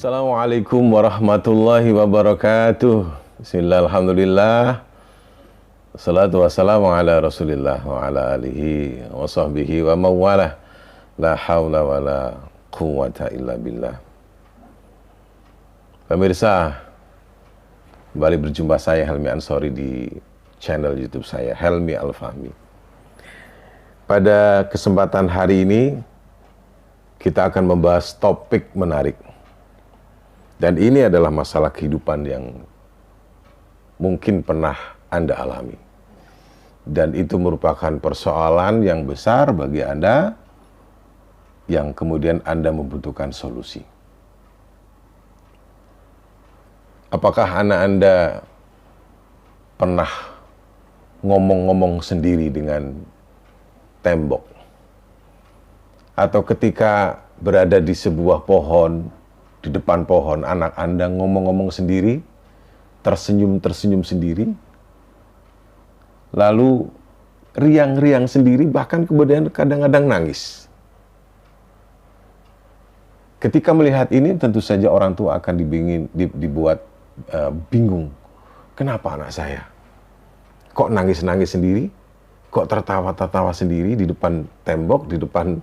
Assalamualaikum warahmatullahi wabarakatuh. Bismillah, alhamdulillah. Assalatu wassalamu ala rasulillah wa ala alihi wa sahbihi wa mawalah. La hawla wa la quwwata illa billah. Pemirsa, kembali berjumpa saya Helmi Ansori di channel YouTube saya, Helmi Al-Fahmi. Pada kesempatan hari ini, kita akan membahas topik menarik. Dan ini adalah masalah kehidupan yang mungkin pernah Anda alami. Dan itu merupakan persoalan yang besar bagi Anda yang kemudian Anda membutuhkan solusi. Apakah anak Anda pernah ngomong-ngomong sendiri dengan tembok? Atau ketika berada di sebuah pohon, di depan pohon, anak Anda ngomong-ngomong sendiri, tersenyum-tersenyum sendiri, lalu riang-riang sendiri, bahkan kemudian kadang-kadang nangis. Ketika melihat ini, tentu saja orang tua akan dibuat bingung. Kenapa anak saya? Kok nangis-nangis sendiri? Kok tertawa-tertawa sendiri di depan tembok, di depan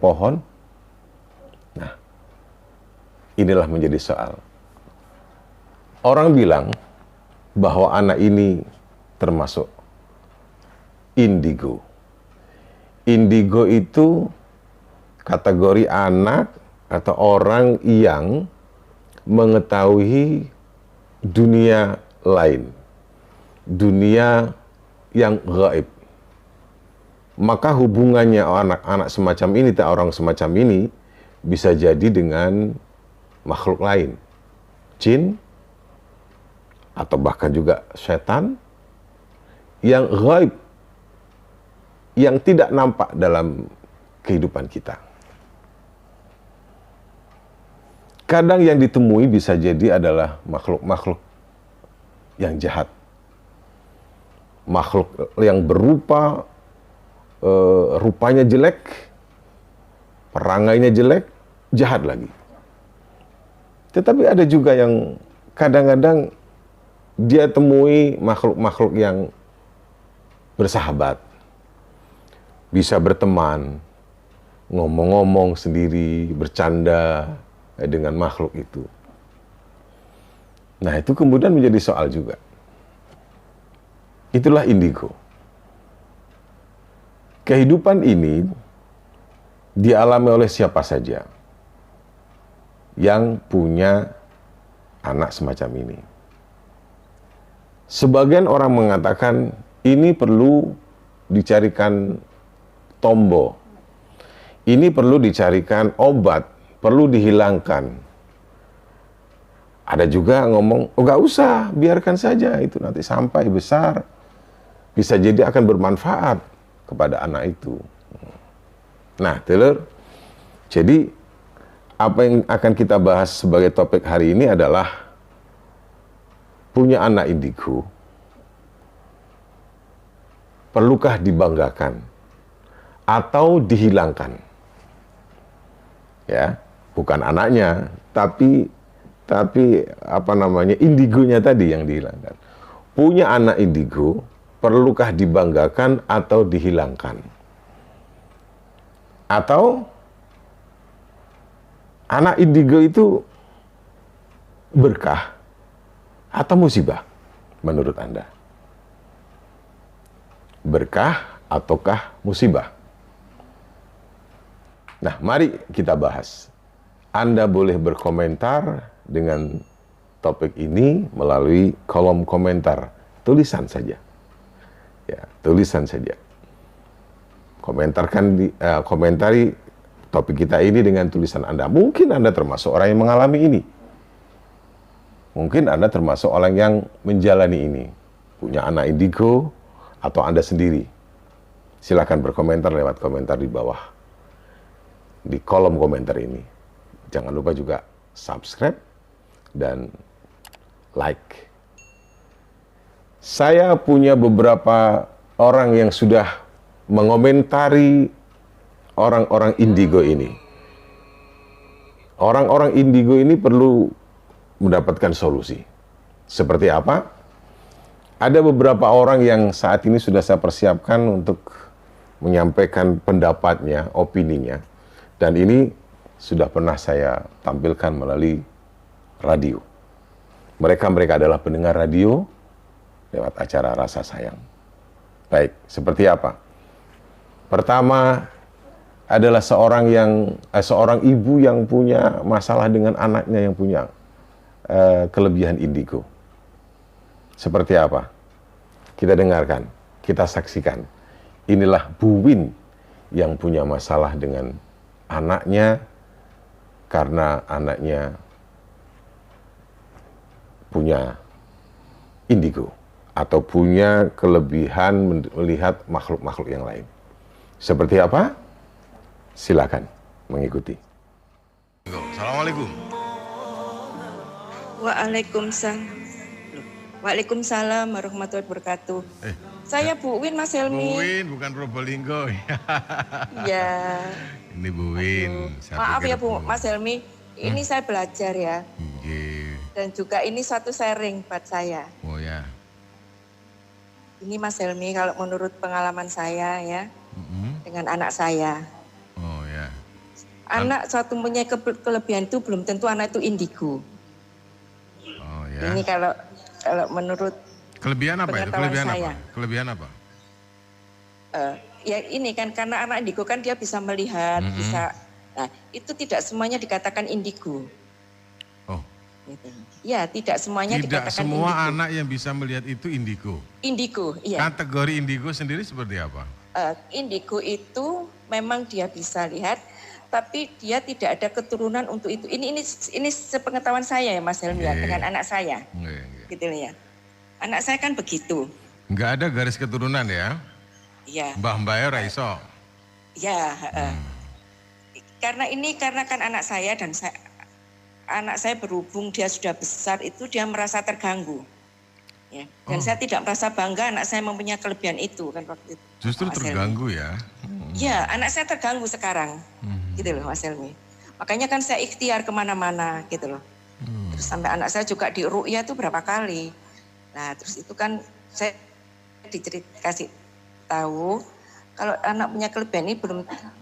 pohon? Nah, inilah menjadi soal. Orang bilang bahwa anak ini termasuk indigo. Indigo itu kategori anak atau orang yang mengetahui dunia lain, dunia yang gaib. Maka hubungannya anak-anak semacam ini, orang semacam ini, bisa jadi dengan makhluk lain, jin, atau bahkan juga setan yang gaib, yang tidak nampak dalam kehidupan kita. Kadang yang ditemui bisa jadi adalah makhluk-makhluk yang jahat, makhluk yang berupa rupanya jelek, perangainya jelek, jahat lagi. Tetapi ada juga yang kadang-kadang dia temui makhluk-makhluk yang bersahabat, bisa berteman, ngomong-ngomong sendiri, bercanda dengan makhluk itu. Nah, itu kemudian menjadi soal juga. Itulah indigo. Kehidupan ini dialami oleh siapa saja yang punya anak semacam ini. Sebagian orang mengatakan ini perlu dicarikan tombo, ini perlu dicarikan obat, perlu dihilangkan. Ada juga ngomong, oh nggak usah, biarkan saja itu nanti sampai besar, bisa jadi akan bermanfaat kepada anak itu. Nah, telur, jadi apa yang akan kita bahas sebagai topik hari ini adalah punya anak indigo, perlukah dibanggakan atau dihilangkan? Ya, bukan anaknya, tapi indigonya tadi yang dihilangkan. Punya anak indigo, perlukah dibanggakan atau dihilangkan? Atau anak indigo itu berkah atau musibah menurut Anda? Berkah ataukah musibah? Nah, mari kita bahas. Anda boleh berkomentar dengan topik ini melalui kolom komentar. Tulisan saja. Ya, tulisan saja. Komentari topik kita ini dengan tulisan Anda. Mungkin Anda termasuk orang yang mengalami ini. Mungkin Anda termasuk orang yang menjalani ini. Punya anak indigo atau Anda sendiri. Silakan berkomentar lewat komentar di bawah. Di kolom komentar ini. Jangan lupa juga subscribe dan like. Saya punya beberapa orang yang sudah mengomentari orang-orang indigo ini. orang-orang indigo ini perlu mendapatkan solusi. Seperti apa? Ada beberapa orang yang saat ini sudah saya persiapkan untuk menyampaikan pendapatnya, opininya. Dan ini sudah pernah saya tampilkan melalui radio. Mereka adalah pendengar radio lewat acara Rasa Sayang. Baik, seperti apa? Pertama adalah seorang ibu yang punya masalah dengan anaknya yang punya kelebihan indigo. Seperti apa? Kita dengarkan, kita saksikan. Inilah Bu Win yang punya masalah dengan anaknya karena anaknya punya indigo atau punya kelebihan melihat makhluk-makhluk yang lain. Seperti apa? Silakan mengikuti. Assalamualaikum. Waalaikumsalam warahmatullahi wabarakatuh. Saya Bu Win, Mas Helmi. Bu Win, bukan Probolinggo. Ya. Ini Bu Win. Maaf ya Bu, Mas Helmi. Ini saya belajar ya. Dan juga ini satu sharing buat saya. Oh ya. Ini Mas Helmi, kalau menurut pengalaman saya ya, dengan anak saya. Oh ya. Anak satu punya kelebihan itu belum tentu anak itu indigo. Oh ya. Ini kalau menurut kelebihan apa ya? Kelebihan saya. apa? Kelebihan apa? Ya ini kan karena anak indigo kan dia bisa melihat, bisa. Nah, itu tidak semuanya dikatakan indigo. Oh. Gitu. Ya, tidak semuanya tidak dikatakan semua indigo. Anak yang bisa melihat itu indigo. Indigo, iya. Kategori indigo sendiri seperti apa? Indigo itu memang dia bisa lihat, tapi dia tidak ada keturunan untuk itu. Ini sepengetahuan saya ya Mas Helmi ya, dengan anak saya. Gitu ya. Anak saya kan begitu. Enggak ada garis keturunan ya? Iya. Mbah-mbahnya raiso. Ya, karena kan anak saya dan anak saya berhubung dia sudah besar itu dia merasa terganggu. Ya. Dan saya tidak merasa bangga anak saya mempunyai kelebihan itu kan waktu itu. Justru terganggu ya? Ya, anak saya terganggu sekarang. Gitu loh Mas Helmi. Makanya kan saya ikhtiar kemana-mana gitu loh. Terus sampai anak saya juga di ru'ya itu berapa kali. Nah terus itu kan saya kasih tahu kalau anak punya kelebihan ini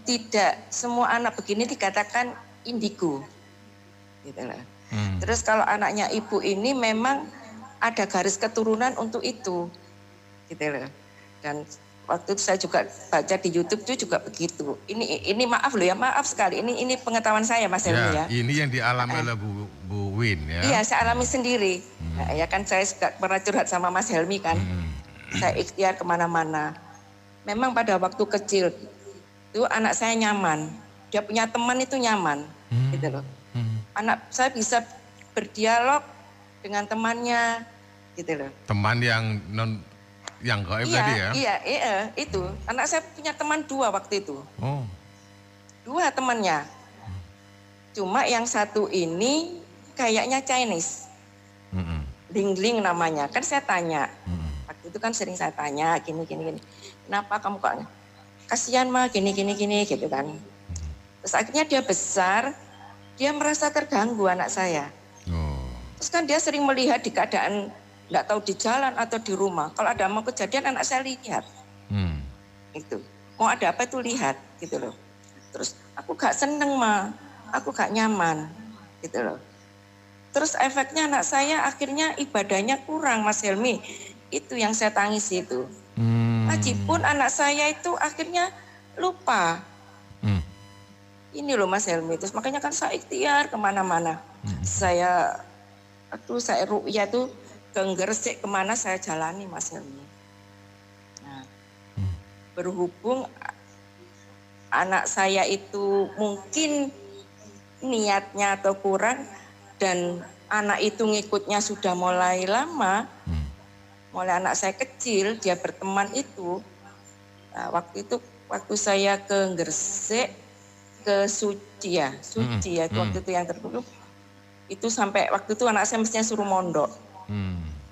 tidak semua anak begini dikatakan indigo. Gitu loh. Terus kalau anaknya ibu ini memang ada garis keturunan untuk itu. Gitu loh. Dan waktu itu saya juga baca di YouTube itu juga begitu. Ini maaf loh ya, maaf sekali. Ini pengetahuan saya Mas Helmi ya. Ini yang dialami oleh Bu Win ya. Iya, saya alami sendiri. Nah, ya kan saya juga pernah curhat sama Mas Helmi kan. Saya ikhtiar kemana-mana. Memang pada waktu kecil itu anak saya nyaman. Dia punya teman itu nyaman, gitu loh. Anak saya bisa berdialog dengan temannya, gitu loh. Teman yang gaib tadi ya? Iya, itu. Anak saya punya teman 2 waktu itu. Oh. 2 temannya. Cuma yang satu ini kayaknya Chinese. Ling namanya. Kan saya tanya. Waktu itu kan sering saya tanya gini. Kenapa kamu kok kasihan mah gini gitu kan. Terus akhirnya dia besar, dia merasa terganggu anak saya. Terus kan dia sering melihat di keadaan nggak tahu di jalan atau di rumah. Kalau ada mau kejadian anak saya lihat. Itu. Mau ada apa itu lihat gitu loh. Terus aku gak seneng mah, aku gak nyaman gitu loh. Terus efeknya anak saya akhirnya ibadahnya kurang Mas Helmi. Itu yang saya tangisi itu. Wajibun anak saya itu akhirnya lupa. Ini loh Mas Helmi. Terus makanya kan saya ikhtiar kemana-mana. Saya ru'ya tuh ke Gresik kemana saya jalani Mas Helmi. Nah, berhubung anak saya itu mungkin niatnya atau kurang dan anak itu ngikutnya sudah mulai lama, mulai anak saya kecil dia berteman itu. Nah, waktu saya ke Gresik ke Suci ya itu waktu itu yang terburuk. Itu sampai waktu itu anak saya mestinya suruh mondok.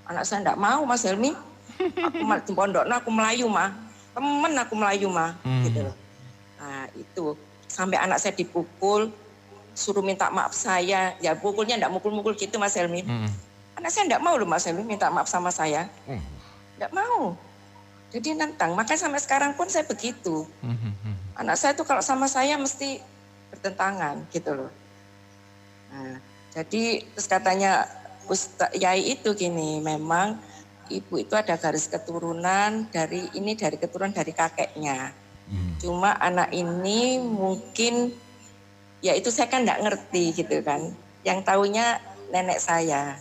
Anak saya enggak mau Mas Helmi. Aku di pondoknya aku Melayu mah. Temen aku Melayu mah gitu loh. Nah, itu sampai anak saya dipukul suruh minta maaf saya, ya pukulnya enggak mukul-mukul gitu Mas Helmi. Anak saya enggak mau loh Mas Helmi minta maaf sama saya. Enggak mau. Jadi nentang, makanya sampai sekarang pun saya begitu. Anak saya tuh kalau sama saya mesti bertentangan gitu loh. Nah, jadi terus katanya Ustaz Yai itu gini, memang ibu itu ada garis keturunan dari keturunan dari kakeknya. Cuma anak ini mungkin ya itu saya kan enggak ngerti gitu kan. Yang taunya nenek saya.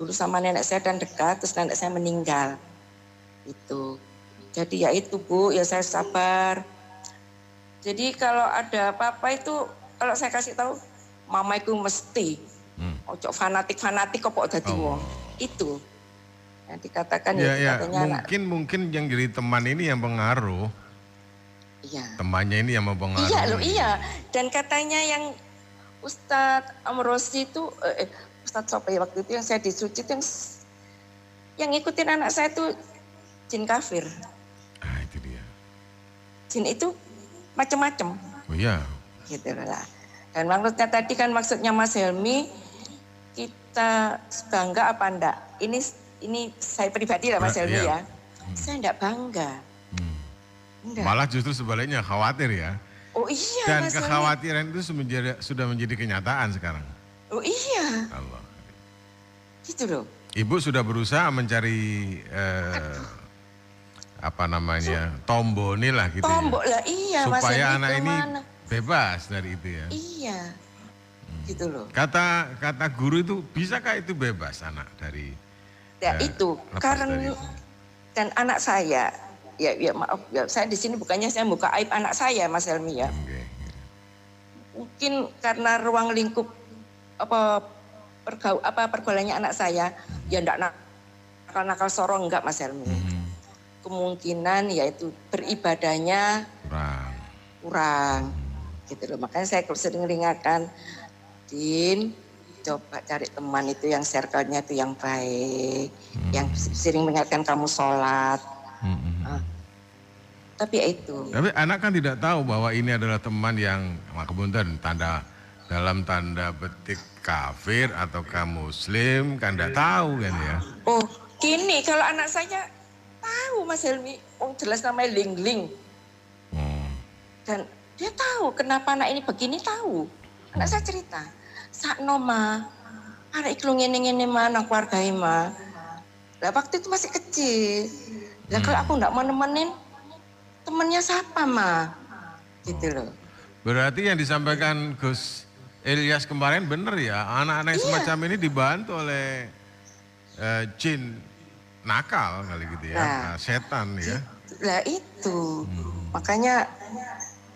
Dulu sama nenek saya dan dekat, terus nenek saya meninggal. Itu. Jadi ya itu Bu, ya saya sabar. Jadi kalau ada apa-apa itu kalau saya kasih tahu mama itu mesti ojo fanatik kok dadi wong. Itu. Yang dikatakan ya, katanya mungkin yang jadi teman ini yang pengaruh. Iya. Temannya ini yang mempengaruhi. Iya loh, iya. Dan katanya yang Ustadz Amrosi itu Ustadz Sopo ya waktu itu yang saya disuci itu yang ngikutin anak saya itu jin kafir. Ah, itu dia. Jin itu macam-macam. Oh iya. Gitu lah. Dan maksudnya tadi kan maksudnya Mas Helmi, kita bangga apa enggak? Ini saya pribadi lah Mas Helmi ya. Saya enggak bangga. Enggak. Malah justru sebaliknya khawatir ya. Oh iya. Dan Mas kekhawatiran itu sudah menjadi kenyataan sekarang. Oh iya. Allah. Gitu loh. Ibu sudah berusaha mencari apa namanya tombol lah gitu tombol ya. Lah iya supaya Mas anak ini mana? Bebas dari itu ya. Iya. Gitu loh. Kata guru itu bisakah itu bebas anak dari ya itu karena dari itu. Dan anak saya ya maaf ya saya di sini bukannya saya buka aib anak saya Mas Helmi ya. Okay. Mungkin karena ruang lingkup pergaulannya anak saya ya enggak nakal sorong enggak Mas Helmi. Kemungkinan yaitu beribadahnya kurang gitu loh. Makanya saya sering ingatkan, Din, coba cari teman itu yang circle-nya itu yang baik, yang sering mengingatkan kamu sholat. Tapi ya itu. Tapi anak kan tidak tahu bahwa ini adalah teman yang kemudian dalam tanda petik kafir ataukah muslim kan tidak tahu kan ya. Oh gini kalau anak saya tahu Mas Helmi, jelas namanya Ling. Dan dia tahu kenapa anak ini begini tahu. Anak saya cerita, sakno ma, anak iku ngene-ngene ma nang keluarga ma. Lah waktu itu masih kecil. Lah kalau aku enggak mau nemenin, temennya siapa ma? Gitu loh. Berarti yang disampaikan Gus Ilyas kemarin benar ya, anak-anak yang semacam ini dibantu oleh jin nakal kali gitu ya, setan ya. Lah itu, makanya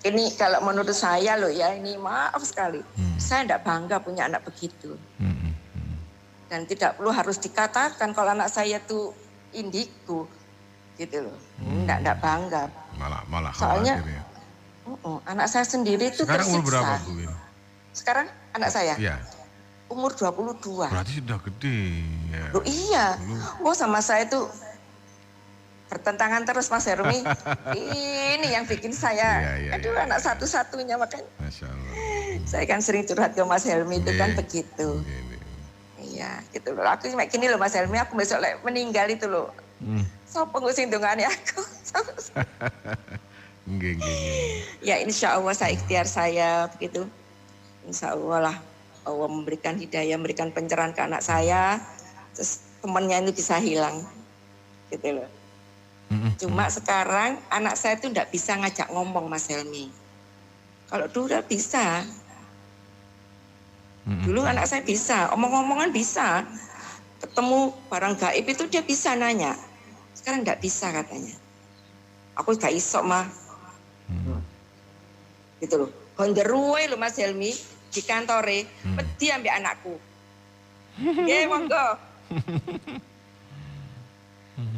ini kalau menurut saya loh ya, ini maaf sekali, saya tidak bangga punya anak begitu. Dan tidak perlu harus dikatakan kalau anak saya tuh indigo, gitu loh. Tidak bangga. Malah soalnya ya. Anak saya sendiri itu sekarang tersiksa. Umur berapa Bu? Sekarang anak saya? Iya. Umur 22. Berarti sudah gede. Ya. Loh iya. Oh sama saya tuh bertentangan terus Mas Hermi. Ini yang bikin saya, aduh anak satu-satunya makanya. Masya Allah. Saya kan sering curhat ke Mas Helmi itu kan begitu. Iya gitu loh. Aku kayak gini loh Mas Helmi, aku besok meninggal itu loh. Sopo ngusin dongane aku. Ya insya Allah saya ikhtiar saya begitu. Insya Allah lah Allah memberikan hidayah, memberikan pencerahan ke anak saya, terus temannya itu bisa hilang, gitu loh. Cuma sekarang anak saya itu tidak bisa ngajak ngomong Mas Helmi. Kalau dulu udah bisa. Dulu anak saya bisa, omong-omongan bisa. Ketemu barang gaib itu dia bisa nanya. Sekarang tidak bisa katanya. Aku gak iso mah. Gitu loh. Gonderuwe loh Mas Helmi. Di kantore, pedih ambil anakku. Ya monggo.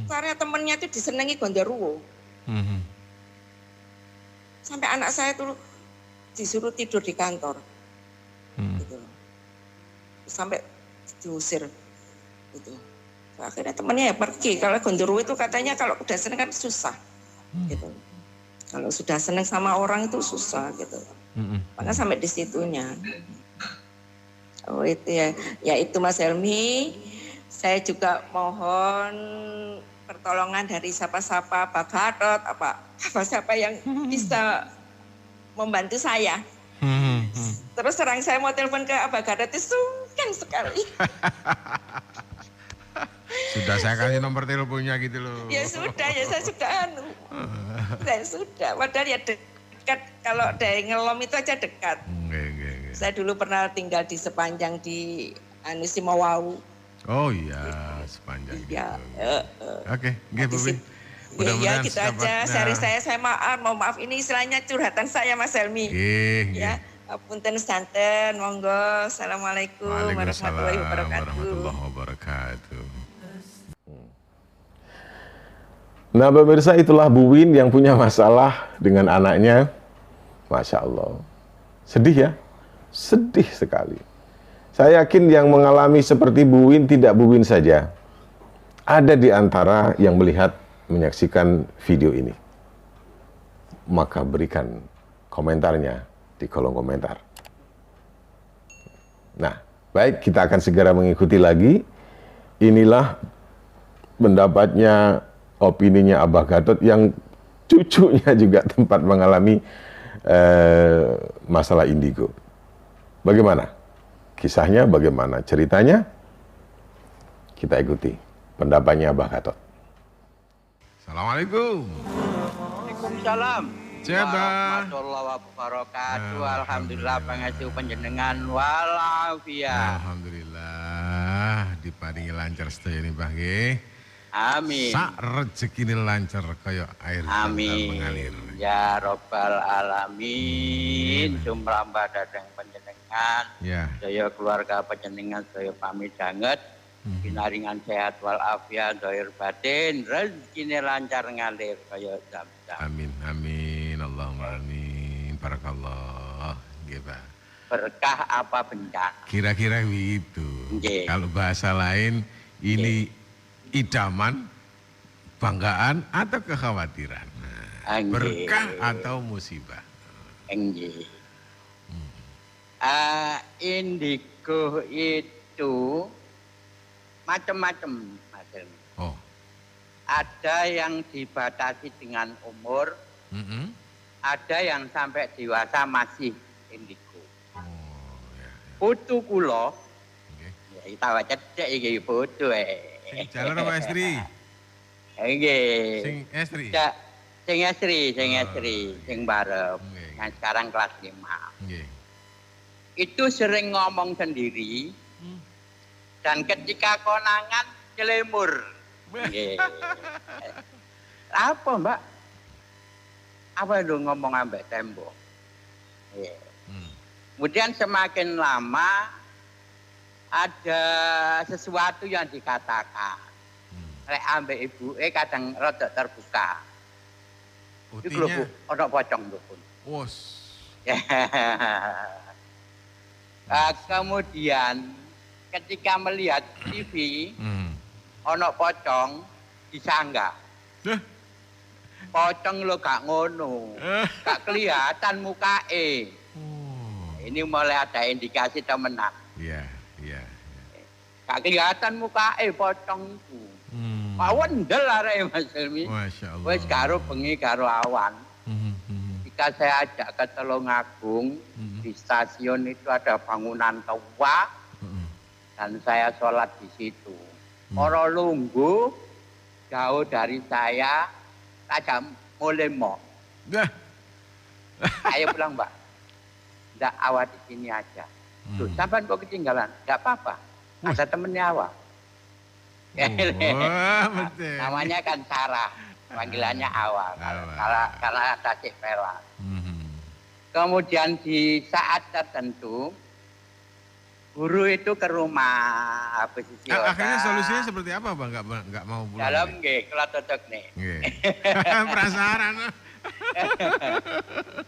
Karena temennya itu disenangi gonderuwo. Sampai anak saya tuh disuruh tidur di kantor. Gitu. Sampai diusir. Gitu. Akhirnya temennya ya pergi. Kalau gonderuwo itu katanya kalau udah seneng kan susah. Gitu. Kalau sudah seneng sama orang itu susah gitu. Maka sampai di situnya. Oh itu ya, ya itu Mas Helmi. Saya juga mohon pertolongan dari siapa-siapa, Pak Gatot, siapa yang bisa membantu saya. Terus terang saya mau telepon ke Abah Gatot itu sungkan sekali. Sudah saya kasih nomor teleponnya gitu loh. Ya sudah, ya saya sudah saya sudah. Padahal ya dekat, kalau dari Ngelom itu aja dekat. Saya dulu pernah tinggal di sepanjang di Simowau. Oh iya, sepanjang ya, gitu. Oke, Bu Win. Ya gitu aja, sehari saya maaf ini istilahnya curhatan saya Mas Helmi. Ya, punten santen, monggo. Assalamualaikum warahmatullahi wabarakatuh. Nah pemirsa, itulah Bu Win yang punya masalah dengan anaknya. Masya Allah. Sedih ya? Sedih sekali. Saya yakin yang mengalami seperti Bu Win tidak Bu Win saja. Ada di antara yang melihat, menyaksikan video ini. Maka berikan komentarnya di kolom komentar. Nah, baik, kita akan segera mengikuti lagi. Inilah pendapatnya, opininya Abah Gatot yang cucunya juga tempat mengalami masalah indigo. Bagaimana kisahnya, bagaimana ceritanya? Kita ikuti pendapatnya Abah Gatot. Assalamualaikum. Waalaikumsalam. Warahmatullahi wabarakatuh. Alhamdulillah pangastu panjenengan walafiat. Alhamdulillah diparingi lancar sedaya ini Mbah nggih. Amin. Sak rezekine lancar kaya air mengalir. Ya Rabbal alamin. Sumrambah dhateng panjenengan. Ya. Sedaya keluarga panjenengan sedaya pamit sanget. Pinaringan sehat walafiat zahir batin, rezekine lancar ngalir kaya zam-zam. Amin amin Allahumma amin. Barakallah. Nggih, Pak. Berkah apa bencana? Kira-kira begitu. Nggih. Kalau bahasa lain ini idaman, banggaan atau kekhawatiran. Nah, berkah atau musibah. Nggih. Indigo itu macam-macam, Mas Helmi. Oh. Ada yang dibatasi dengan umur, ada yang sampai dewasa masih indigo. Oh, ya. Putu kula, Okay. ya tawa cedek iki putu Sing jalan apa istri? Nggih. Sing istri. Sing estri, sing barep. Okay. Yang sekarang kelas 5. Nggih. Itu sering ngomong sendiri. Dan ketika konangan celemur. Apa Mbak? Apa itu ngomong ambek tembok? Kemudian semakin lama ada sesuatu yang dikatakan. Lek ambek ibu kadang rada terbuka. Iku lho ana pocong lho pun. Wos. Kemudian ketika melihat TV, ono pocong disanggah. Pocong lo gak ngono, gak kelihatan mukae. Ini mulai ada indikasi temenan. Iya, iya. Gak kelihatan mukae pocong itu. Wawendel arek Mas Helmi. Masya Allah. Wis karo bengi karo awan. Jika saya ajak ke Tulungagung, di stasiun itu ada bangunan tua. Dan saya sholat di situ. Orang lunggu jauh dari saya, tajam mulai mau. Ayo pulang Mbak. Nggak, awak di sini aja. Tuh, sampai kok ketinggalan? Nggak apa-apa. Ada temennya awak. Namanya kan Sarah. Panggilannya awak. Karena ada Cik Pelat. Kemudian di saat tertentu, guru itu ke rumah habis istiadat. Akhirnya solusinya seperti apa Bang? Nggak mau pulang? Dalam nggih, kalau cocok nih. Penasaran.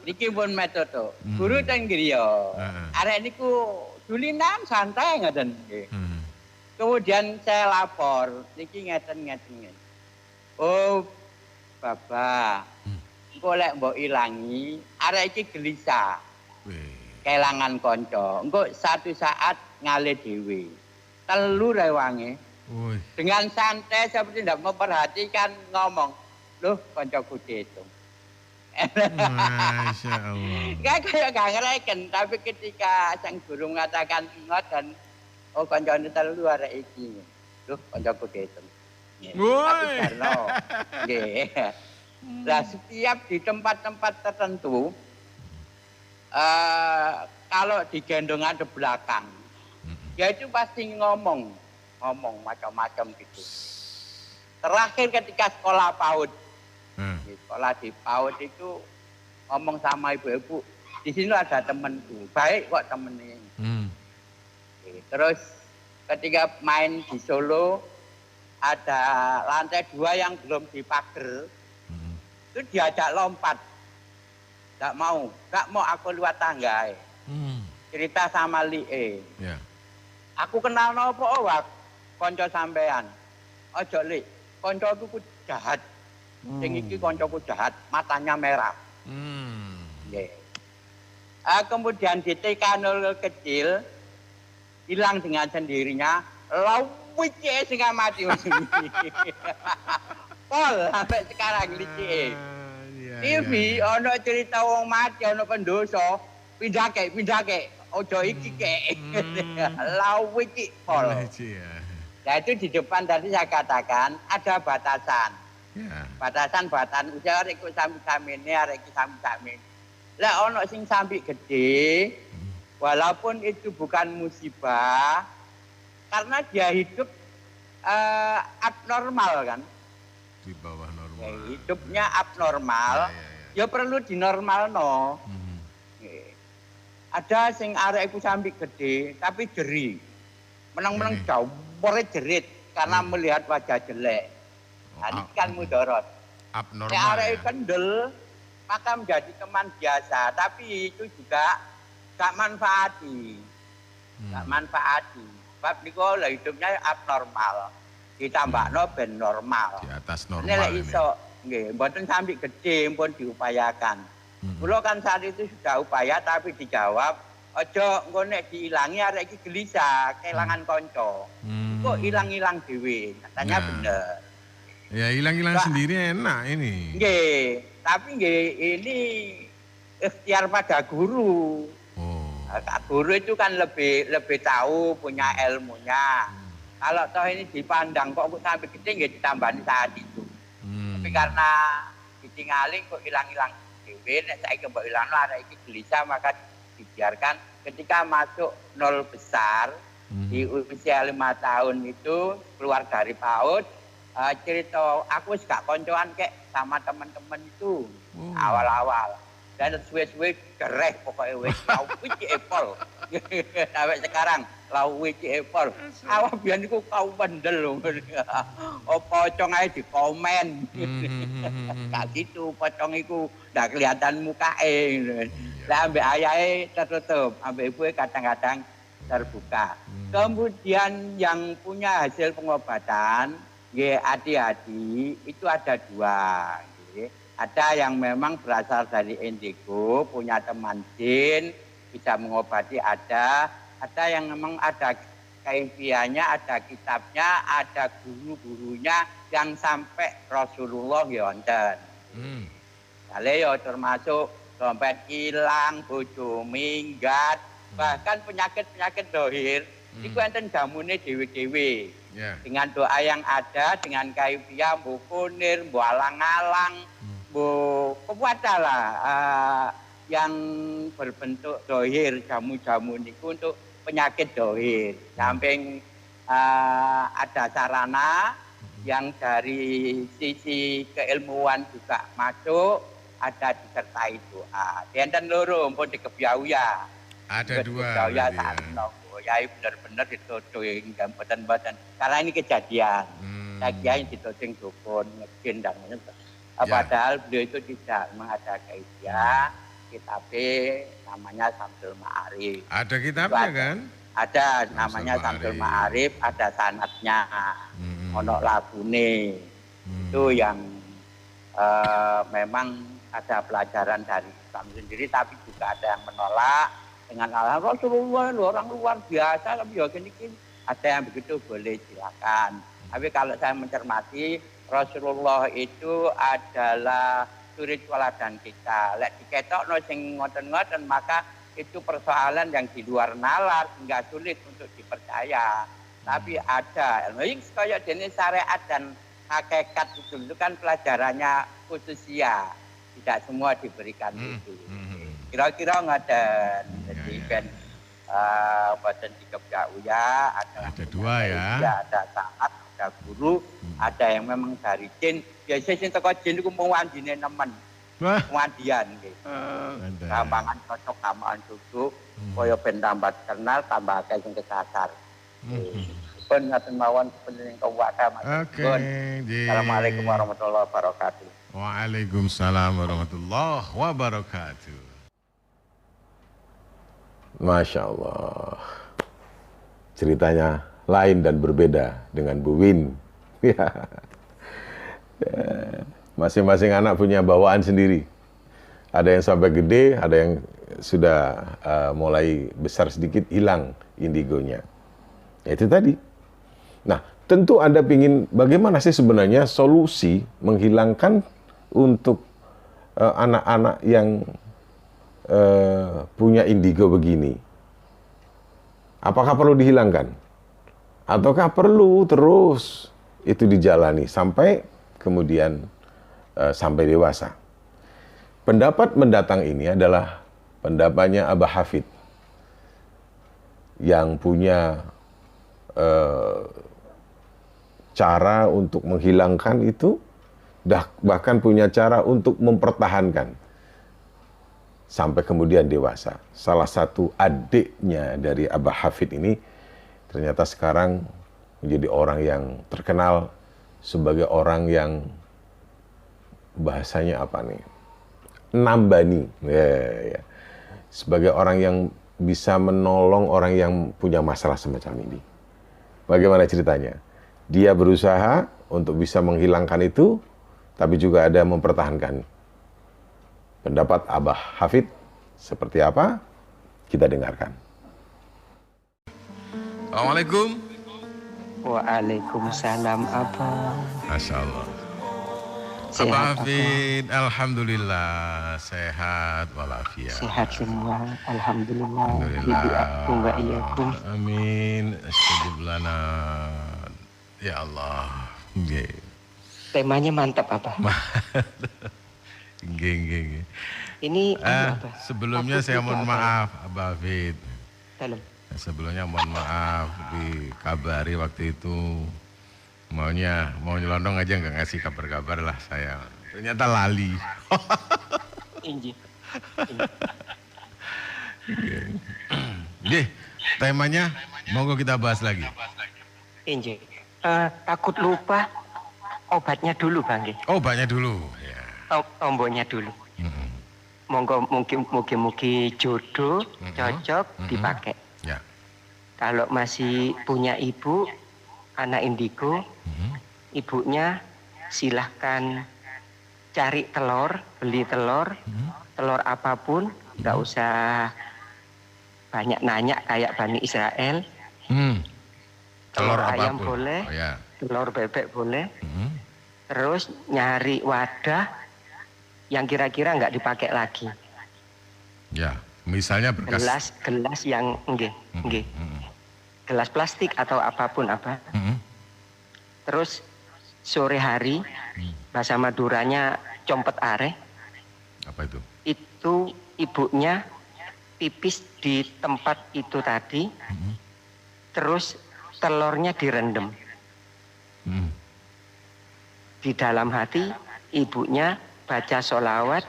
Niki pun metode. Guru teng griya. Arek niku dulinan santai ngoten nggih. Kemudian saya lapor, niki ngeten. Oh, Bapak. Engko lek mbok ilangi, arek iki gelisah. Kelangan konco. Engko satu saat ngale dhewe. Telu rewange. Dengan santai seperti tidak memperhatikan ngomong, loh koncoku dihitung. Masya Allah. Kayak gak ngereken, tapi ketika sang guru mengatakan ingat dan oh koncone telu arek iki. Loh koncoku dihitung. Tapi karena nggih. Nah, setiap di tempat-tempat tertentu kalau digendong ada belakang, ya itu pasti ngomong macam-macam gitu. Terakhir ketika sekolah PAUD, di sekolah di PAUD itu ngomong sama ibu-ibu, di sini ada temanku, baik kok temennya. Terus ketika main di Solo, ada lantai 2 yang belum dipager, itu diajak lompat, gak mau aku lewat tangga. Cerita sama Lie. Aku kenal nopo wak konco sampean. Ojo Li, koncoku jahat. Sing iki koncoku jahat, matanya merah. Kemudian di TK0 kecil hilang dengan sendirinya. Licik sing mati. Pol sampai sekarang licik. TV ono cerita wong mati ono pendoso pindah ke ojo iki ke. Licik pol. Nah itu di depan tadi saya katakan ada batasan. Batasan usia arek sami-samine arek sami-samine. Lah ono sing sampai gede walaupun itu bukan musibah karena dia hidup abnormal kan. Di bawah normal. Hidupnya abnormal. Ya perlu dinormalno. Ada sing arek iku sampai gede tapi jeri. Menang-menang jauh pore jerit karena melihat wajah jelek. Ini kan mudarat. Abnormal. Arek kendel maka menjadi teman biasa, tapi itu juga gak manfaati. Gak manfaati. Sebab niku hidupnya abnormal. Ditambahno ben normal. Di atas normal. Nek iso nggih, mboten sampai gede pun diupayakan. Kula kan saat itu sudah upaya tapi dijawab, aja engko nek diilangi arek iki gelisah, kelangan kanca. Kok ilang-ilang dhewe? Katanya bener. Ya hilang-hilang sendiri enak ini. Nggih, tapi nggih ini ikhtiar pada guru. Guru itu kan lebih tahu, punya ilmunya. Kalau toh ini dipandang kok sampai gede nggih ditambahin saat itu. Tapi karena ditinggalin kok hilang-hilang dhewe, nek saiki mbok ilangno arek iki gelisah maka dibiarkan ketika masuk 0 besar di usia 5 tahun itu keluar dari PAUD. Cerita aku wis gak koncoan kek sama teman-teman itu awal-awal dan suwe-suwe gereh pokoknya wis lau wiki epol sampai sekarang lau wiki epol awal biar niku kau pendel loh pocong aja di komen gak gitu pocong iku gak kelihatan mukae lah ambek ayahe tertutup ambek ibu kadang-kadang terbuka. Kemudian yang punya hasil pengobatan adik-adik itu ada 2. Ada yang memang berasal dari indigo, punya teman jin, bisa mengobati ada yang memang ada kaifiahnya, ada kitabnya, ada guru-gurunya yang sampai Rasulullah ya wonten. Kale ya termasuk dompet hilang, bojo minggat, bahkan penyakit-penyakit dohir iku enten jamune dhewe-dhewe. Dengan doa yang ada, dengan kaifiah, mbu kunir, mbu alang-alang, mbu kewadalah yang berbentuk dohir, jamu-jamu niku untuk penyakit dohir. Samping ada sarana yang dari sisi keilmuan juga masuk, ada disertai doa. Enten loro pun dikebiauya. Ada 2. Ya benar-benar ditodong badan-badan. Karena ini kejadian. Saya kira ditodong dukun, ngejin dan padahal beliau itu tidak mengada kaifiah. Kitabnya namanya Samsul Ma'arif. Ada kitabnya kan? Ada namanya Samsul Ma'arif, ada sanadnya. Ono lagune. Itu yang memang ada pelajaran dari Islam sendiri, tapi juga ada yang menolak. dengan alasan Rasulullah itu orang luar biasa, tapi ya gini ada yang begitu boleh silakan. Tapi kalau saya mencermati Rasulullah itu adalah suri teladan kita. Lek diketokno sing ngoten-ngoten maka itu persoalan yang di luar nalar sehingga sulit untuk dipercaya. Tapi ada ilmu kaya dene syariat dan hakikat itu kan pelajarannya khususia. Tidak semua diberikan itu. Kira-kira ngoten. Jadi ben boten dikebak uya, ada dua ya. Ada saat, ada guru, ada yang memang dari jin. Biasanya sing teko jin iku mung wandine nemen. Wandian nggih. Gampangan cocok gampang duduk, kaya ben tambah kenal, tambah akeh sing kesasar. Pun ngaten mawon penting kawaka Mas. Oke. Assalamualaikum warahmatullahi wabarakatuh. Waalaikumsalam warahmatullahi wabarakatuh. Masya Allah. Ceritanya lain dan berbeda dengan Bu Win. Masing-masing anak punya bawaan sendiri. Ada yang sampai gede, ada yang sudah mulai besar sedikit, hilang indigonya. Itu tadi. Nah, tentu Anda ingin bagaimana sih sebenarnya solusi menghilangkan untuk anak-anak yang punya indigo begini. Apakah perlu dihilangkan? Ataukah perlu terus itu dijalani sampai kemudian sampai dewasa? Pendapat mendatang ini adalah pendapatnya Abah Hafid yang punya cara untuk menghilangkan itu, bahkan punya cara untuk mempertahankan sampai kemudian dewasa. Salah satu adiknya dari Abah Hafid ini ternyata sekarang menjadi orang yang terkenal sebagai orang yang bahasanya apa nih? Nambani. Ya. Sebagai orang yang bisa menolong orang yang punya masalah semacam ini. Bagaimana ceritanya? Dia berusaha untuk bisa menghilangkan itu, tapi juga ada mempertahankan. Pendapat Abah Hafid seperti apa? Kita dengarkan. Assalamualaikum. Waalaikumsalam Abah. Masya Allah. Sehat, Abah Hafid, alhamdulillah sehat walafiat. Sehat semua, alhamdulillah. Alhamdulillah. Amin. Astajib lana. Ya Allah. Nggih. Temanya mantap Abah. Nggih. Ini Abah. Sebelumnya saya mohon maaf Abah Hafid. Dalam. Sebelumnya mohon maaf dikabari waktu itu mau nyelondong aja nggak ngasih kabar-kabar lah saya. Ternyata lali. Inji. Nggih, temanya monggo kita bahas lagi. Inji. Takut lupa obatnya dulu Bang. Obatnya dulu. Ya. Tombonya dulu. Monggo mugi jodoh cocok dipakai. Ya. Kalau masih punya ibu anak indigo, ibunya silahkan cari telur, beli telur, telur apapun, nggak usah banyak nanya kayak Bani Israel. Telur ayam apapun. boleh, Oh, ya. telur bebek boleh. Terus nyari wadah yang kira-kira nggak dipakai lagi. Ya, misalnya bekas Gelas yang enggak. Gelas plastik atau apapun apa. Terus sore hari bahasa Maduranya compet are. apa itu? Itu ibunya pipis di tempat itu tadi. Terus telurnya direndam. Di dalam hati ibunya baca sholawat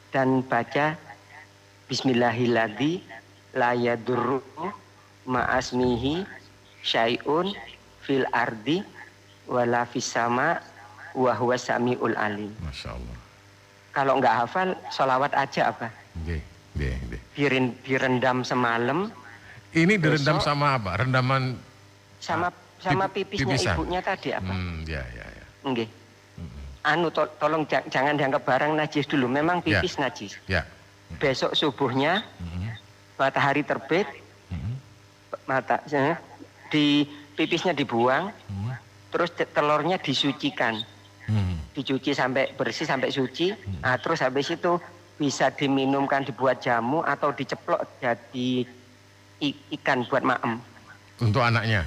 dan baca Bismillahilladzi la yadurru ma'asmihi syai'un fil ardi wala fis sama wa huwa samiul alim. Masya Allah. Kalau nggak hafal sholawat aja apa? Nggih. Direndam semalam. Ini direndam besok, sama apa? Rendaman sama pipisnya pipisan. Ibunya tadi apa? Ya. Nggih. Tolong jangan dianggap barang najis dulu. Memang pipis najis. Ya. Besok subuhnya matahari terbit, di pipisnya dibuang, terus telurnya disucikan, dicuci sampai bersih sampai suci, nah, terus habis itu bisa diminumkan, dibuat jamu atau diceplok jadi ikan buat maem. Untuk anaknya?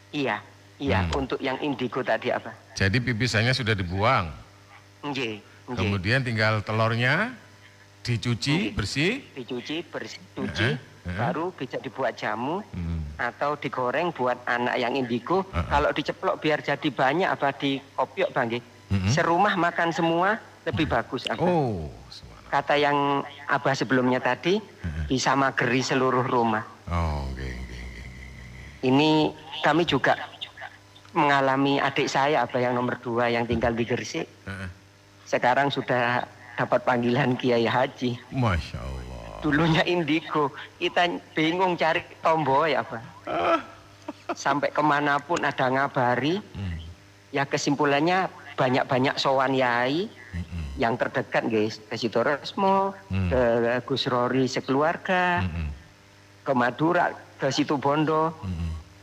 Iya, untuk yang indigo tadi apa? Jadi pipisannya sudah dibuang? Nggih. Kemudian tinggal telurnya dicuci bersih? Dicuci bersih, baru bisa dibuat jamu atau digoreng buat anak yang indigo. Kalau diceplok biar jadi banyak apa di kopiok Bang nggih. Serumah makan semua lebih bagus apa? Oh, kata yang Abah sebelumnya tadi, bisa mageri seluruh rumah. Oh, okay. Ini kami juga mengalami adik saya, Abah yang nomor 2 yang tinggal di Gresik. Sekarang sudah dapat panggilan Kiai Haji. Masya Allah. Dulunya indigo, kita bingung cari tombol ya Abah. Sampai kemanapun ada ngabari, ya kesimpulannya banyak-banyak sowan yai, yang terdekat guys, ke Sidoresmo, ke Gus Rory sekeluarga, ke Madura, ke Situbondo.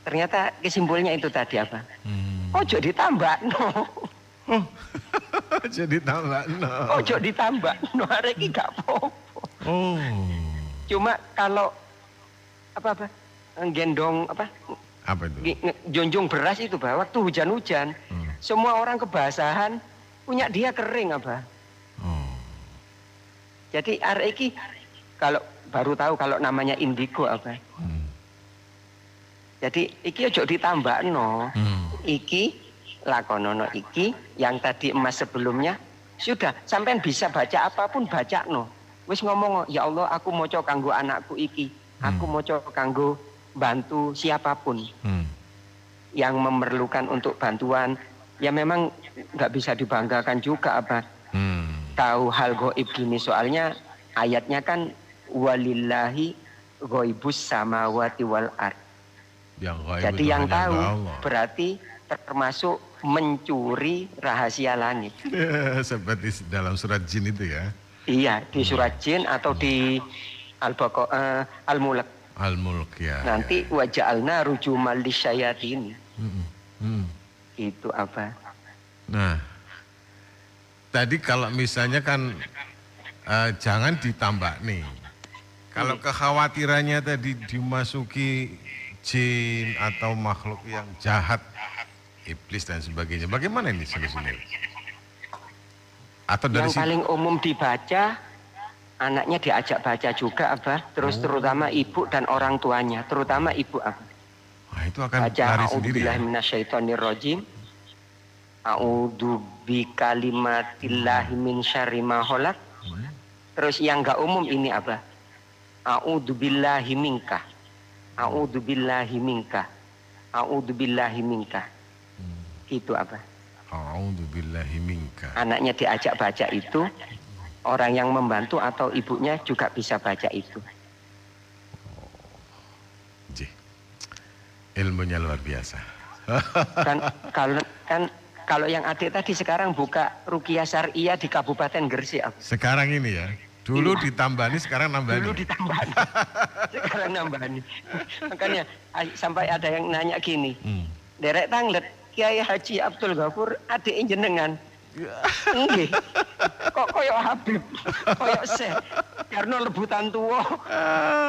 Ternyata kesimpulannya itu tadi apa? Ojo ditambah no. Jadi tambah no. Ojo ditambah no, hari ini gak apa-apa. Oh. Cuma kalau apa gendong apa itu? Jonjong beras itu Bah, waktu hujan-hujan, semua orang kebasahan, punya dia kering apa. Jadi hari ini kalau baru tahu kalau namanya indigo apa. Jadi iki ojo ditambah no. Iki lakonono iki yang tadi emas sebelumnya sudah sampean bisa baca apapun baca no. Wis ngomong ya Allah aku moco kanggo anakku iki. Aku moco kanggo bantu siapapun yang memerlukan untuk bantuan. Ya memang nggak bisa dibanggakan juga apa. Tahu hal goib gini soalnya ayatnya kan walillahi ghaibus samawati wal ard. Jadi yang tahu berarti termasuk mencuri rahasia langit. Seperti dalam surat jin itu ya. Iya, di surat jin atau di Al-Mulk. Al-Mulk ya. Nanti waja'alna rujumal lisyayatin. Itu apa? Nah, tadi kalau misalnya kan jangan ditambah nih. Kalau kekhawatirannya tadi dimasuki jin atau makhluk yang jahat, iblis dan sebagainya, bagaimana ini solusinya? Atau dari yang paling umum dibaca, anaknya diajak baca juga Abah, terus terutama ibu dan orang tuanya, terutama ibu Abah. Wah, itu akan baca lari sendiri ya? A'udzubillahiminasyaitonirrajim. A'udzu bikalimatillahi min syarri ma khalaq. Terus yang enggak umum ini Abah. A'udzubillahi minka. A'udzubillahi minka. A'udzubillahi minka. Itu Abah. A'udzubillahi minka. Anaknya diajak baca itu, orang yang membantu atau ibunya juga bisa baca itu. Ilmunya luar biasa. Kalau yang adik tadi sekarang buka Ruqyah Syariah di Kabupaten Gresik. Sekarang ini ya. Dulu ditambani, sekarang nambani. Dulu ditambani, sekarang nambani. Makanya sampai ada yang nanya gini, derek tanglet Kiai Haji Abdul Ghafur adik jenengan. Nggih. Kok koyo Habib, koyo Syekh. Karena rebutan tua.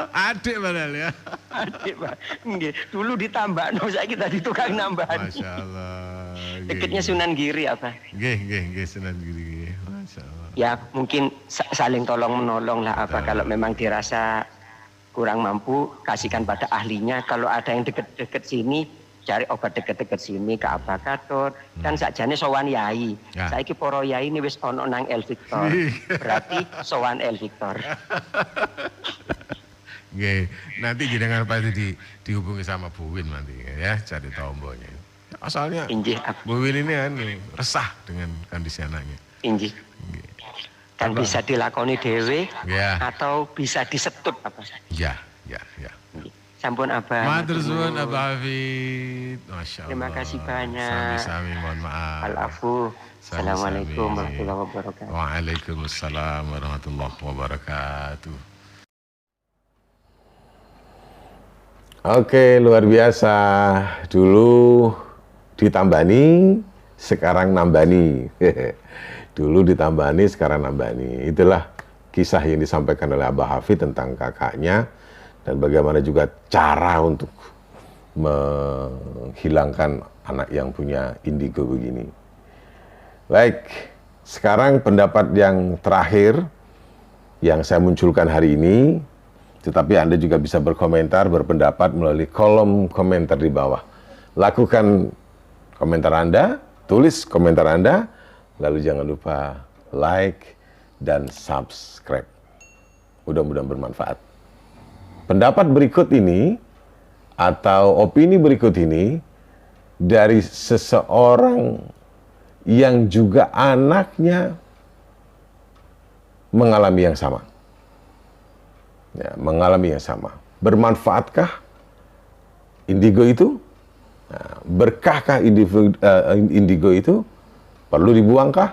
Adik padahal ya. Adik Pak. Nggih, dulu ditambah saiki tadi tukang nambani. Masyaallah. Deketnya Sunan Giri apa? Nggih, Sunan Giri. Masyaallah. Ya mungkin saling tolong menolong lah apa. Kalau memang dirasa kurang mampu kasihkan pada ahlinya. Kalau ada yang deket-deket sini cari obat deket-deket sini ke Abah Gatot. Kan sakjane sowan yai. Saiki para yai ini wis ono nang El Victor. Berarti sowan El Victor. Nggih, nanti jenengan pasti dihubungi sama Bu Win nanti ya, cari tombolnya. Asalnya Bu Win ini kan resah dengan kondisi anaknya. Injih. Dan bisa dilakoni dewe atau bisa disetut apa? Ya. Sampun Abah. Matur suwun Abah Hafid. Masya Allah. Terima kasih banyak. Sami-sami, mohon maaf. Al-afu. Assalamualaikum warahmatullahi wabarakatuh. Waalaikumsalam warahmatullahi wabarakatuh. Oke, luar biasa. Dulu ditambani, sekarang nambani. Dulu ditambani, sekarang nambani. Itulah kisah yang disampaikan oleh Abah Hafid tentang kakaknya dan bagaimana juga cara untuk menghilangkan anak yang punya indigo begini. Baik, sekarang pendapat yang terakhir yang saya munculkan hari ini, tetapi Anda juga bisa berkomentar, berpendapat melalui kolom komentar di bawah. Lakukan komentar Anda, tulis komentar Anda, lalu jangan lupa like dan subscribe. Mudah-mudahan bermanfaat. Pendapat berikut ini atau opini berikut ini dari seseorang yang juga anaknya mengalami yang sama. Ya, mengalami yang sama. Bermanfaatkah indigo itu? Nah, berkahkah indigo itu? Perlu dibuangkah?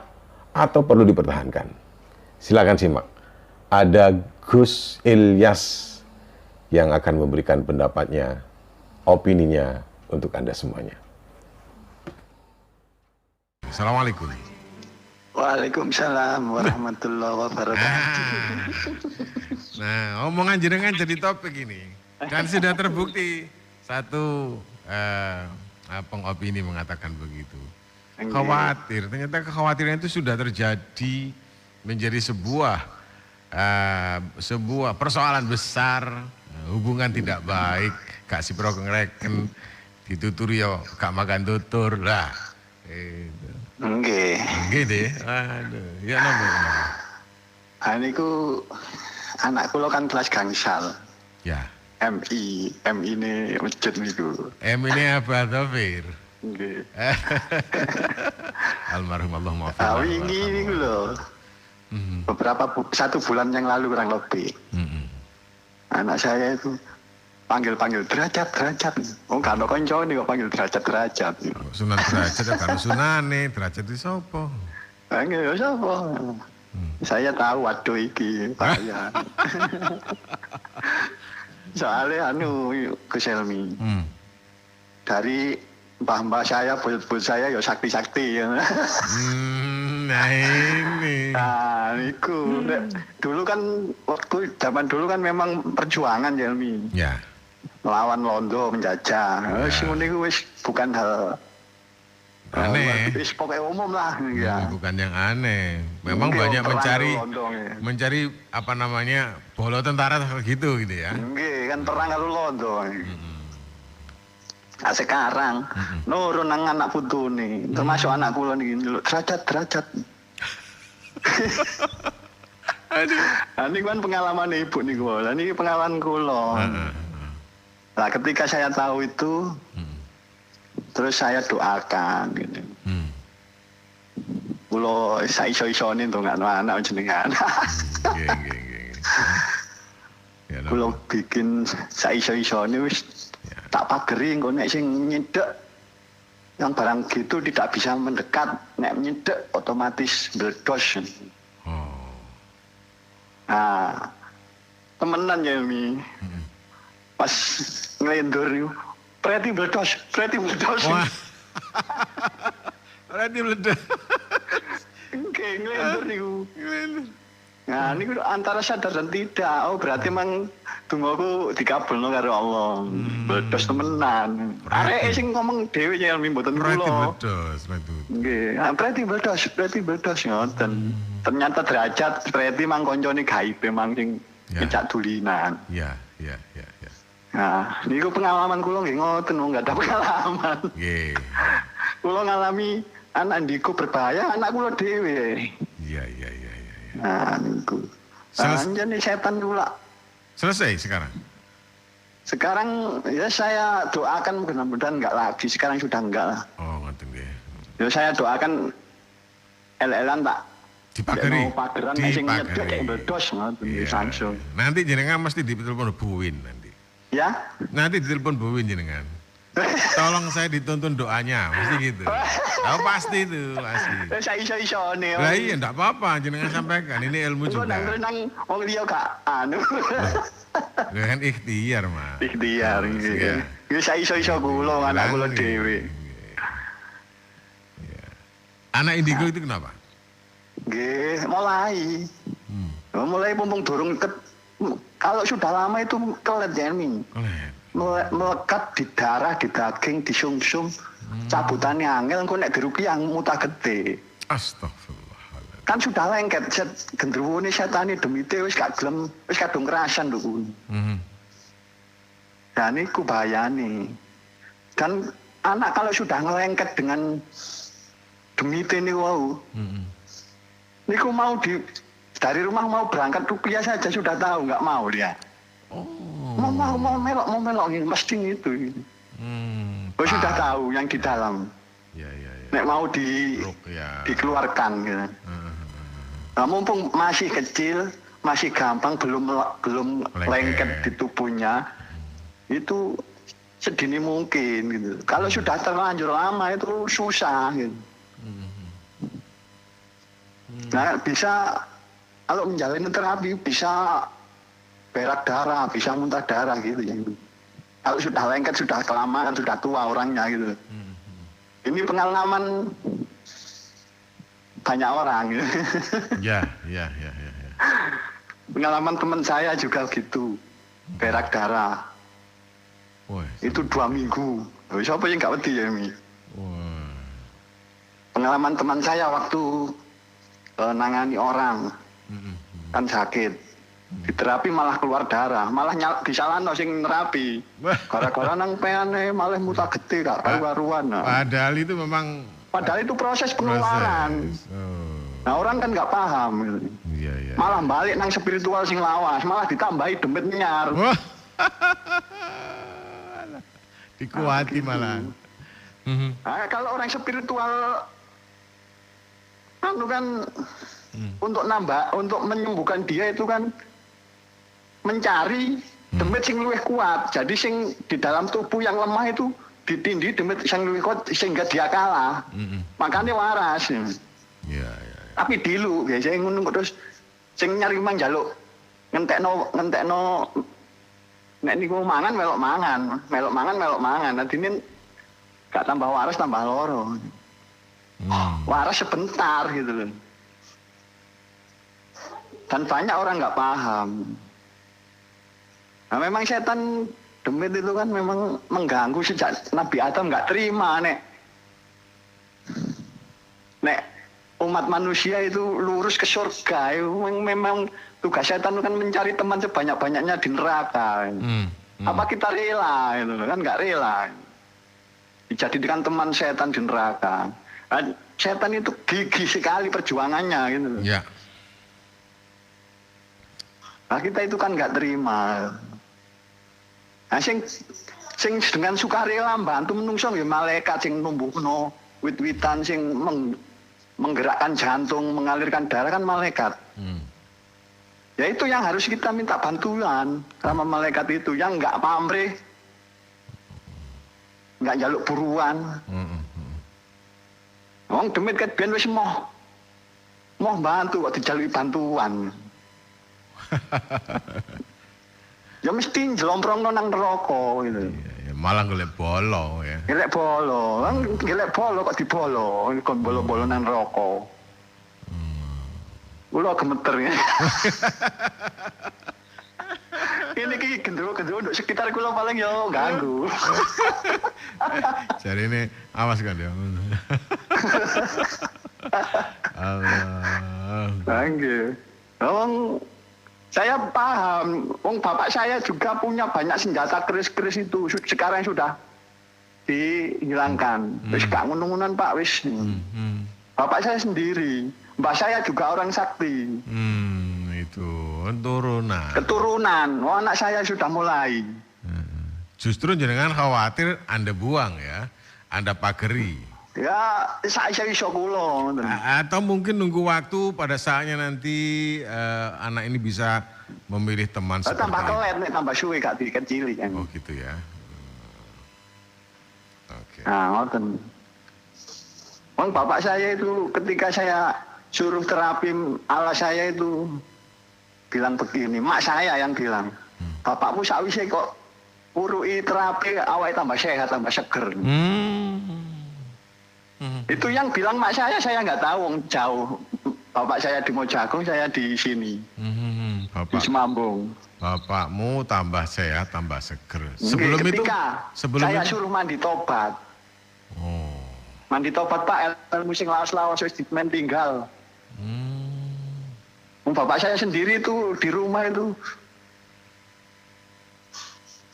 Atau perlu dipertahankan? Silakan simak. Ada Gus Ilyas yang akan memberikan pendapatnya, opininya untuk Anda semuanya. Assalamualaikum. Waalaikumsalam warahmatullahi wabarakatuh. Nah, omongan jenengan jadi topik ini. Dan sudah terbukti satu pengopini mengatakan begitu. Khawatir, ternyata kekhawatiran itu sudah terjadi menjadi sebuah persoalan besar, hubungan tidak baik, gak siprok ngereken, dituturi ya gak makan tutur lah. Nggih. Nggih deh. Aduh, ya napa. Niku anak kula kan kelas gangsal. Ya. MI ini masjid niku. M ini apa Tafir? Nggih. Almarhum Allah maafkan. Wingi niku lho. Satu bulan yang lalu kurang lebih. Anak saya itu panggil derajat. Oh, kan kanca niku panggil derajat. Sunan derajat kan sunane, derajat itu sapa? Nggih, sapa? Saya tahu waduh iki, saya. Soalnya Gus Helmi. Dari mbah-mbah saya, buyut-buyut saya ya sakti-sakti ya. Nah ini. Nah, niku. Dulu kan waktu zaman dulu kan memang perjuangan ya Helmi. Ya. Melawan Londo menjajah. Wis ngono iku wis bukan hal aneh. Wis pokoknya umum lah ya. Bukan yang aneh. Memang Nggih, banyak mencari apa namanya bola tentara gitu ya. Nggih, kan perang karo Londo. Nah, sekarang nurun nang anak putune, termasuk anak kula niki derajat. Aduh. Ini kan pengalaman ibu nih gue, ini pengalaman kula. Nah, ketika saya tahu itu, terus saya doakan gitu. Kula saya iso-isone ndongakno anak jenengan. Kula bikin saya iso-isone wis tak pageri engko nek sing nyedek yang barang gitu tidak bisa mendekat, nek nyedek otomatis meledos. Nah, temenan ya Mi. Pas ngelendur itu, preti meledos. Wah. Preti meledos. Oke, ngelendur itu. Nah, ini antara sadar dan tidak. Oh, berarti emang tungguku dikabulno karo Allah. Meledos temenan. Arek sing ngomong dhewe ya Mi mboten kula. Preti meledos, nggih. Preti meledos ngoten. Ternyata derajat preti mang koncone gaib mang sing kecak dulinan. Iya. Nah, niku pengalaman kula nggih ngoten, enggak ada pengalaman. Nggih. Kula ngalami anak ndiku berbahaya, anak kula dhewe. Iya. Nah, niku. Anjane setan kula. Selesai sekarang? Sekarang ya saya doakan mudah-mudahan enggak lagi. Sekarang sudah enggak lah. Oh, ngoten nggih. Ya saya doakan el-elan tak dipagari. Nanti jenengan mesti ditelepon Bu Win nanti. Ya? Nanti ditelepon Bu Win jenengan. tolong saya dituntun doanya, mesti gitu. Oh, pasti itu, pasti. Saya iso-isone. Lah iya, enggak apa-apa, jenengan sampaikan, ini ilmu juga. Nang wong liya gak anu. Lah kan ikhtiar, Mas. Ikhtiar Iya. iki. Saya iso-iso kula anak kula dhewe. Iya. Anak indigo itu kenapa? Nggih, mulai. Mulai mumpung durung kalau sudah lama itu kelet Jeremy. Melekat di darah, di daging, di sumsum. Cabutannya angel, engko nek dirupiah muta gede. Astagfirullah. Kan sudah lengket, gendruwone setane demite wis gak gelem, wis kadung kerasan lho kuwi. Dan iku bahayane. Dan anak kalau sudah ngelengket dengan demite niku wau. Niku mau dari rumah mau berangkat rupiah saja sudah tahu, nggak mau dia. Mau melok mesti itu. Sudah tahu yang di dalam. Ya. Nek mau dikeluarkan gitu. Nah, mumpung masih kecil, masih gampang, belum lengket di tubuhnya, itu sedini mungkin gitu. Kalau sudah terlanjur lama itu susah gitu. Nah, bisa kalau menjalani terapi bisa berak darah, bisa muntah darah gitu ya. Kalau sudah lengket, sudah kelamaan, sudah tua orangnya gitu. Ini pengalaman banyak orang. Gitu. Ya. Pengalaman teman saya juga gitu, berak darah. Itu 2 minggu. Siapa yang nggak wedi ya Mi? Pengalaman teman saya waktu nangani orang. Kan sakit, diterapi malah keluar darah, malah disalahno sing nerapi, gara-gara nang peane malah muta gede gak karu-karuan. Padahal itu memang itu proses pengeluaran. Nah orang kan nggak paham gitu. Iya. Malah balik nang spiritual sing lawas, malah ditambahi demit nyar. Dikuati malah. Nah, kalau orang spiritual kan untuk menyembuhkan dia itu kan mencari demit sing luwih kuat. Jadi sing di dalam tubuh yang lemah itu ditindih demit sing luwih kuat sehingga dia kalah. Makanya waras. Iya. Tapi dilu biasanya ngono terus sing nyari mang njaluk ngentekno nek niku mangan melok mangan. Nadine gak tambah waras tambah loro. Waras sebentar gitu loh. Dan banyak orang nggak paham. Nah memang setan demit itu kan memang mengganggu sejak Nabi Adam nggak terima nek umat manusia itu lurus ke surga. Memang tugas setan kan mencari teman sebanyak-banyaknya di neraka. Apa kita rela? Itu kan nggak rela. Dijadikan teman setan di neraka. Nah, setan itu gigih sekali perjuangannya gitu. Ya. Nah kita itu kan nggak terima. Nah sing dengan sukarela bantu menungso ya malaikat sing numbuhno wit-witan sing menggerakkan jantung, mengalirkan darah kan malaikat. Ya itu yang harus kita minta bantuan sama malaikat itu yang nggak pamrih, nggak jaluk buruan. Wong demit ket ben wis mau bantu kok dijaluki bantuan. Ya mesti njlomprongno nang neraka gitu. Ya, malah golek bolo ya. Golek bolo kok dibolo, kon bolo-bolo nang neraka. Kula gemeter ya. Ini ki gendro-gendro untuk sekitar kula paling yo ganggu. Jadi ini awas kan ya. Allah. Nggih. Saya paham, bapak saya juga punya banyak senjata keris-keris itu sekarang sudah dihilangkan. Wis gak ngono-ngonan Pak wis. Bapak saya sendiri, mbak saya juga orang sakti. Itu turunan. Keturunan, anak saya sudah mulai. Justru jenengan khawatir Anda buang ya, Anda pageri. Ya, saya iso kula. Atau mungkin nunggu waktu pada saatnya nanti anak ini bisa memilih teman seperti tambah kelet nih, tambah suwe gak dikecili kan. Oh gitu ya. Nah, ngoten. Wong bapak saya itu ketika saya suruh terapi ala saya itu bilang begini, mak saya yang bilang, bapakmu sakwise kok urui terapi awake tambah sehat, tambah seger. Itu yang bilang mak saya nggak tahu, wong jauh. Bapak saya di Mojagung, saya di sini. Di Semambung. Bapakmu tambah sehat, tambah seger. Sebelum saya suruh mandi tobat. Oh. Mandi tobat Pak, ilmu sing lawas-lawas wis dimen tinggal. Bapak saya sendiri itu di rumah itu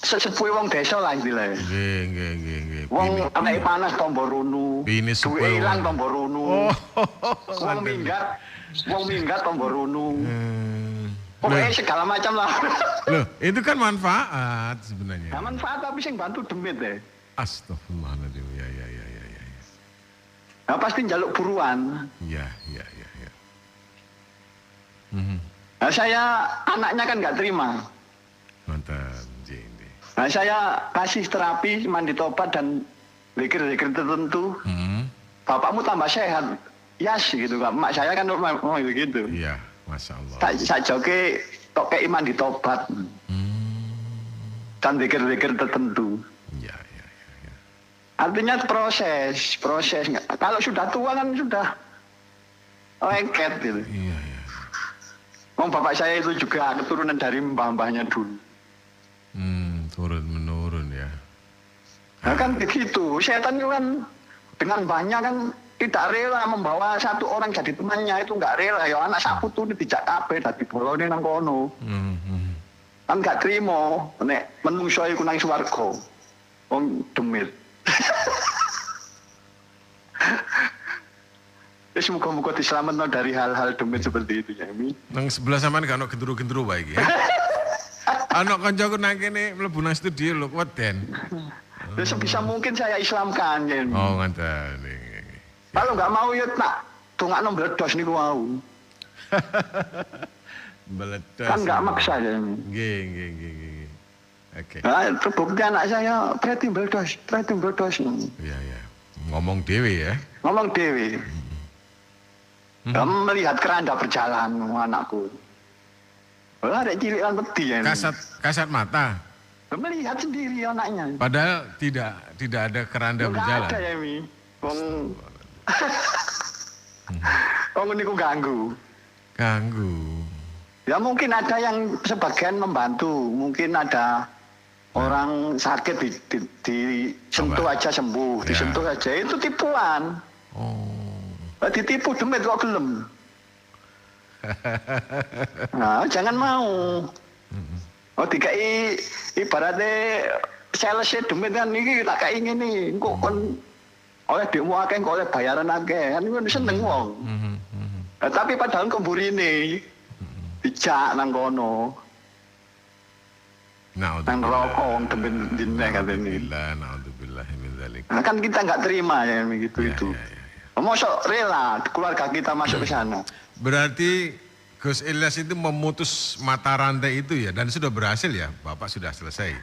sesepuh wong desa lah istilahnya. Nggih. Wong anake panas tombo runu. Duwe ilang tombo runu. Wong minggat tombo runu. Pokoknya segala macam lah. Loh, itu kan manfaat sebenarnya. Nah, manfaat tapi sing bantu demit deh. Astagfirullahaladzim. Ya. Nah, pasti njaluk buruan. Ya. Nah, saya anaknya kan nggak terima. Mantap. Nah, saya kasih terapi mandi tobat dan zikir-zikir tertentu. Bapakmu tambah sehat. Yes gitu Pak. Mak saya kan mau begitu. Iya, Masya Allah. Saya joke tok kei mandi tobat. Dan zikir-zikir tertentu. Iya. Artinya proses. Kalau sudah tua kan sudah lengket gitu. Iya. Wong bapak saya itu juga keturunan dari mbah-mbahnya dulu. Turun menurun ya. Nah kan begitu, setan itu kan dengan banyak kan tidak rela membawa satu orang jadi temannya, itu nggak rela. Ya anak sapu tuh dijak kabeh dadi bolone nang kono. Kan nggak terima, nek menungso iku nang swarga. Wong demit. Wis muga-muga diselametno dari hal-hal demit seperti itu ya. Nang sebelah sampean kan ono gendru-gendru wae iki ya. Ana kancaku nang kene mlebu nang studio lho weden. Ya sebisa mungkin saya islamkan ya. Oh, ngoten. Kalau nggak mau ya tak dongakno mbledos niku wau. Mbledos. Kan nggak maksa ya. Nggih. Oke. Nah, terbukti anak saya berarti mbledos. Iya. Ngomong dhewe ya. Ngomong dhewe. Melihat keranda berjalan anakku. Wah, ada cilik lan wedi ya. Kasat mata. Melihat sendiri anaknya. Padahal tidak ada keranda berjalan. Ada ya Mi. Wong niku ganggu. Ya mungkin ada yang sebagian membantu, mungkin ada orang sakit disentuh aja sembuh, disentuh aja itu tipuan. Ditipu demit kok gelem. Nah, jangan mau. Dikai ibaratnya sales demit kan iki tak kai ngene, engko kon oleh demo akeh kok oleh bayaran akeh, kan iku seneng wong. Tapi padahal kemburine dijak nang kono. Nang rokok wong demit dine katene. Naudzubillah min dzalik. Nah, kan kita nggak terima ya begitu itu. Mosok rela keluarga kita masuk ke sana. Berarti Gus Ilyas itu memutus mata rantai itu ya, dan sudah berhasil ya, Bapak sudah selesai.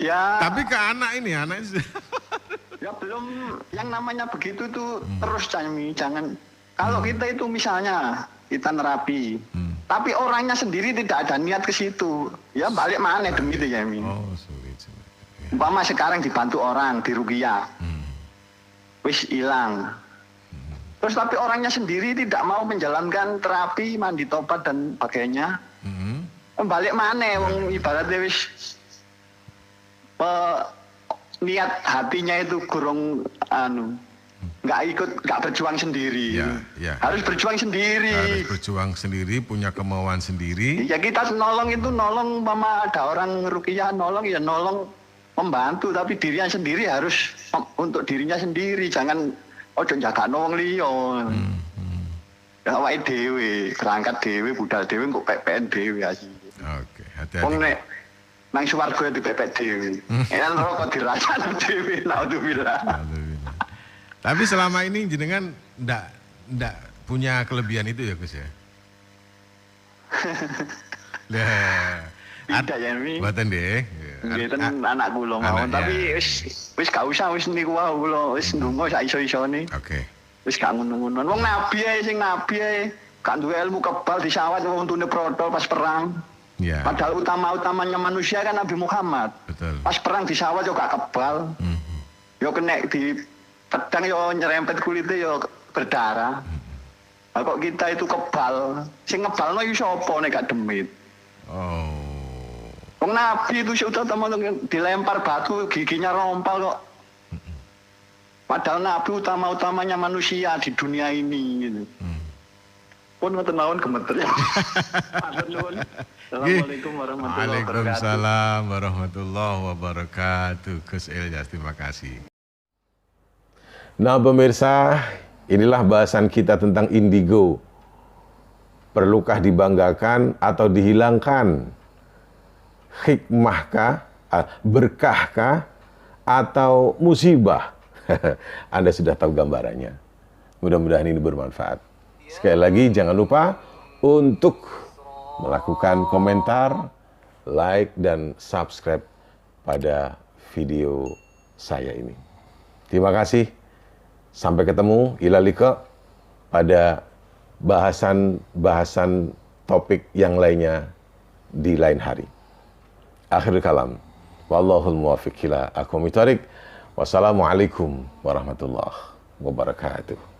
Ya. Tapi ke anak ini. Ya belum, yang namanya begitu tuh terus jangan. Kalau kita itu misalnya kita nerapi, tapi orangnya sendiri tidak ada niat ke situ, ya balik mana demi itu ya Mi. Oh sulit. Umpama sekarang dibantu orang di Ruqyah, wis hilang. Terus tapi orangnya sendiri tidak mau menjalankan terapi, mandi tobat dan sebagainya. Balik mana wong ibaratnya wis niat hatinya itu kurang nggak berjuang sendiri. Ya. Harus berjuang sendiri. Punya kemauan sendiri. Ya kita nolong umpama ada orang Ruqyah nolong ya nolong membantu, tapi dirinya sendiri harus untuk dirinya sendiri, jangan ojo jagakno wong liya. Ya awake dhewe, berangkat dhewe, budal dhewe kok PPN dhewe aja. Oke, hati-hati. Wong nek nang swarga dipepet dhewe. Enak rokok dirasakno dhewe, naudzubillah. Tapi selama ini jenengan ndak punya kelebihan itu ya, Gus ya? Tidak ya, Mi. Mboten deh. Nggih anak kula mawon, tapi wis gak usah wis niku wae kula wis ndonga sak iso-isone. Oke. Wis gak ngono-ngono. Wong nabi ae sing nabi ae gak duwe ilmu kebal disawat wong untune protol pas perang. Iya. Padahal utama-utamanya manusia kan Nabi Muhammad. Betul. Pas perang disawat yo gak kebal. Yo kena di pedang yo nyerempet kulitnya yo berdarah. Nah, kok kita itu kebal. Sing ngebalno iku sapa nek gak demit. Oh. Wong Nabi itu sudah teman dilempar batu giginya rompal kok. Padahal Nabi utama-utamanya manusia di dunia ini gitu. Pun ngoten mawon gemeter ya. Assalamualaikum warahmatullahi wabarakatuh. Waalaikumsalam warahmatullahi wabarakatuh. Gus Ilyas, terima kasih. Nah pemirsa, inilah bahasan kita tentang indigo. Perlukah dibanggakan atau dihilangkan? Hikmahkah, berkahkah, atau musibah? Anda sudah tahu gambarannya. Mudah-mudahan ini bermanfaat. Sekali lagi jangan lupa untuk melakukan komentar, like, dan subscribe pada video saya ini. Terima kasih. Sampai ketemu, ila liqa, pada bahasan topik yang lainnya di lain hari. Akhirul kalam. Wallahul muwaffiq ila aqwamit thoriq. Wassalamualaikum warahmatullahi wabarakatuh.